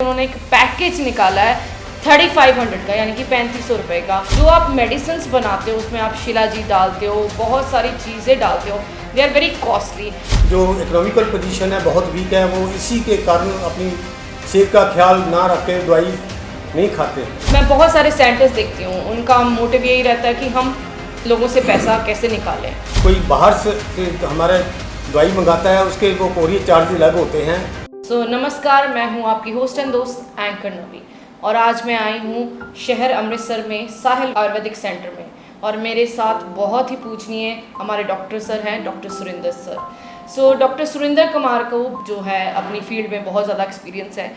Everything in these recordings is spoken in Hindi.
उन्होंने एक पैकेज निकाला है 3500 का, यानी कि 3500 रुपये का। जो आप मेडिसिन बनाते हो उसमें आप शिलाजीत डालते हो, बहुत सारी चीज़ें डालते हो, दे आर वेरी कॉस्टली। जो इकोनॉमिकल पोजीशन है बहुत वीक है, वो इसी के कारण अपनी सेहत का ख्याल ना रख के दवाई नहीं खाते। मैं बहुत सारे सेंटर्स देखती हूँ, उनका मोटिव यही रहता है कि हम लोगों से पैसा कैसे निकालें। कोई बाहर से हमारे दवाई मंगाता है, उसके वो कोरियर चार्ज अलग होते हैं। नमस्कार, मैं हूँ आपकी होस्ट एंड दोस्त एंकर नवी, और आज मैं आई हूँ शहर अमृतसर में साहिल आयुर्वेदिक सेंटर में, और मेरे साथ बहुत ही पूजनीय हमारे डॉक्टर सर हैं, doctor Surinder sir. Doctor Surinder Kumar को जो है अपनी फील्ड में बहुत ज़्यादा एक्सपीरियंस है।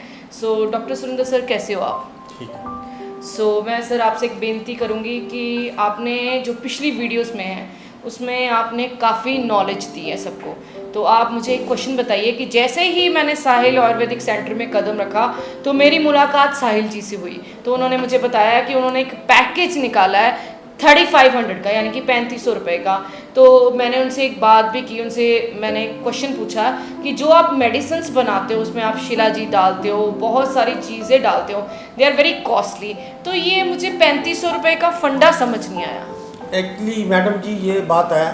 डॉक्टर सुरिंदर सर, कैसे हो आप? ठीक है। मैं सर आपसे एक बेनती करूँगी कि आपने जो पिछली वीडियोस में है उसमें आपने काफ़ी नॉलेज दी है सबको, तो आप मुझे एक क्वेश्चन बताइए कि जैसे ही मैंने साहिल आयुर्वेदिक सेंटर में कदम रखा तो मेरी मुलाकात साहिल जी से हुई, तो उन्होंने मुझे बताया कि उन्होंने एक पैकेज निकाला है 3500 का, यानी कि 3500 रुपये का। तो मैंने उनसे एक बात भी की, उनसे मैंने क्वेश्चन पूछा कि जो आप मेडिसिन बनाते हो उसमें आप शिलाजीत डालते हो, बहुत सारी चीज़ें डालते हो, दे आर वेरी कॉस्टली, तो ये मुझे 3500 रुपये का फंडा समझ नहीं आया। एक्चुअली मैडम जी ये बात है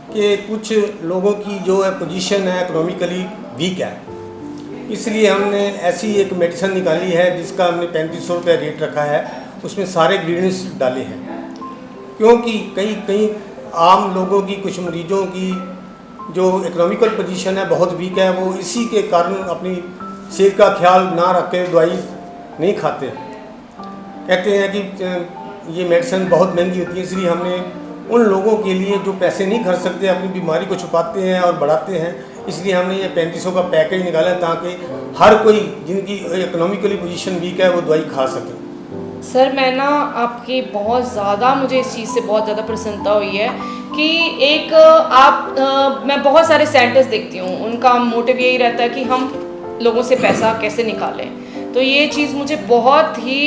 कि कुछ लोगों की जो है पोजीशन है इकोनॉमिकली वीक है, इसलिए हमने ऐसी एक मेडिसिन निकाली है जिसका हमने 3500 रुपये रेट रखा है। उसमें सारे इंग्रीडियंट्स डाले हैं, क्योंकि कई आम लोगों की, कुछ मरीजों की जो इकोनॉमिकल पोजीशन है बहुत वीक है, वो इसी के कारण अपनी सेहत का ख्याल ना रख के दवाई नहीं खाते। कहते हैं कि ये मेडिसिन बहुत महंगी होती है, इसलिए हमने उन लोगों के लिए जो पैसे नहीं खर्च सकते, अपनी बीमारी को छुपाते हैं और बढ़ाते हैं, इसलिए हमने ये 3500 का पैकेज निकाला है ताकि हर कोई जिनकी इकोनॉमिकली पोजीशन वीक है वो दवाई खा सके। सर मैं ना आपकी बहुत ज़्यादा, मुझे इस चीज़ से बहुत ज़्यादा प्रसन्नता हुई है कि एक मैं बहुत सारे सेंटर्स देखती हूँ, उनका मोटिव यही रहता है कि हम लोगों से पैसा कैसे निकालें। तो ये चीज़ मुझे बहुत ही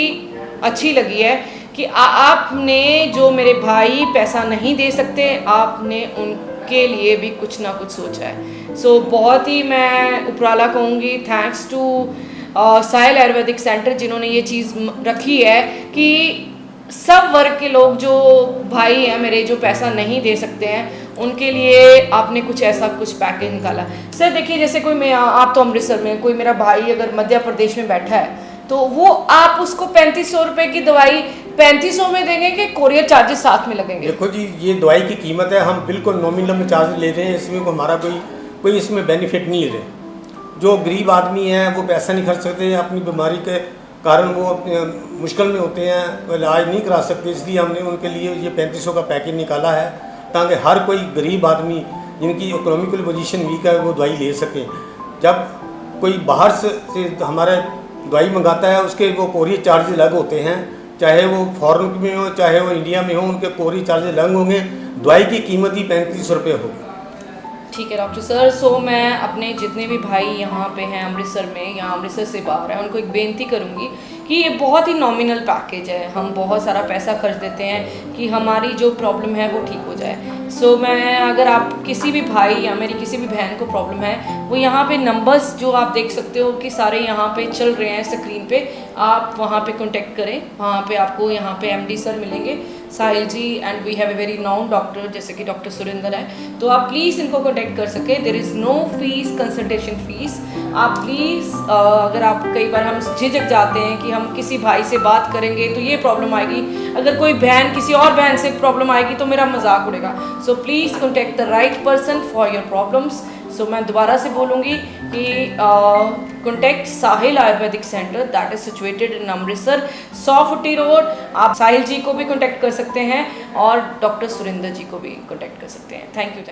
अच्छी लगी है कि आपने, जो मेरे भाई पैसा नहीं दे सकते, आपने उनके लिए भी कुछ ना कुछ सोचा है। बहुत ही मैं उपराला कहूँगी, thanks to Sahil Ayurvedic centre, जिन्होंने ये चीज़ रखी है कि सब वर्ग के लोग, जो भाई हैं मेरे, जो पैसा नहीं दे सकते हैं, उनके लिए आपने कुछ ऐसा कुछ पैकेज निकाला। सर देखिए, जैसे कोई आप तो अमृतसर में, कोई मेरा भाई अगर मध्य प्रदेश में बैठा है तो वो आप उसको 3500 रुपये की दवाई 3500 में देंगे कि कोरियर चार्जेस साथ में लगेंगे? देखो जी, ये दवाई की कीमत है, हम बिल्कुल नॉमिनल में चार्ज ले रहे हैं, इसमें को हमारा कोई इसमें बेनिफिट नहीं ले रहे। जो गरीब आदमी है वो पैसा नहीं खर्च सकते, अपनी बीमारी के कारण वो मुश्किल में होते हैं, वो इलाज नहीं करा सकते, इसलिए हमने उनके लिए ये 3500 का पैकेज निकाला है ताकि हर कोई गरीब आदमी जिनकी इकोनॉमिकल पोजीशन वीक है वो दवाई ले सकें। जब कोई बाहर से हमारे दवाई मंगाता है, उसके वो कोरियर चार्ज अलग होते हैं, चाहे वो फॉरेन में हो चाहे वो इंडिया में हो, उनके कोरियर चार्ज अलग होंगे। दवाई की कीमत ही 3500 रुपये होगी। ठीक है डॉक्टर सर। मैं अपने जितने भी भाई यहाँ पे हैं अमृतसर में या अमृतसर से बाहर हैं, उनको एक बेनती करूँगी कि ये बहुत ही नॉमिनल पैकेज है, हम बहुत सारा पैसा खर्च देते हैं कि हमारी जो प्रॉब्लम है वो ठीक हो जाए। मैं, अगर आप किसी भी भाई या मेरी किसी भी बहन को प्रॉब्लम है, वो यहाँ पे नंबर्स जो आप देख सकते हो कि सारे यहाँ पे चल रहे हैं स्क्रीन पे, आप वहाँ पे कांटेक्ट करें। वहाँ पे आपको यहाँ पे एमडी सर मिलेंगे, Sahil ji, and we have a very known doctor जैसे कि डॉक्टर सुरिंदर है, तो आप प्लीज़ इनको कांटेक्ट कर सके। There is no fees, consultation fees. आप प्लीज़, अगर आप, कई बार हम झिझक जाते हैं कि हम किसी भाई से बात करेंगे तो ये प्रॉब्लम आएगी, अगर कोई बहन किसी और बहन से प्रॉब्लम आएगी तो मेरा मजाक उड़ेगा। Please contact the right person for your problems. मैं दोबारा से बोलूँगी कि contact Sahil Ayurvedic centre, that is situated in Amritsar, 100 road. आप साहिल जी को भी कॉन्टेक्ट कर सकते हैं और डॉक्टर सुरिंदर जी को भी कॉन्टेक्ट कर सकते हैं। Thank you.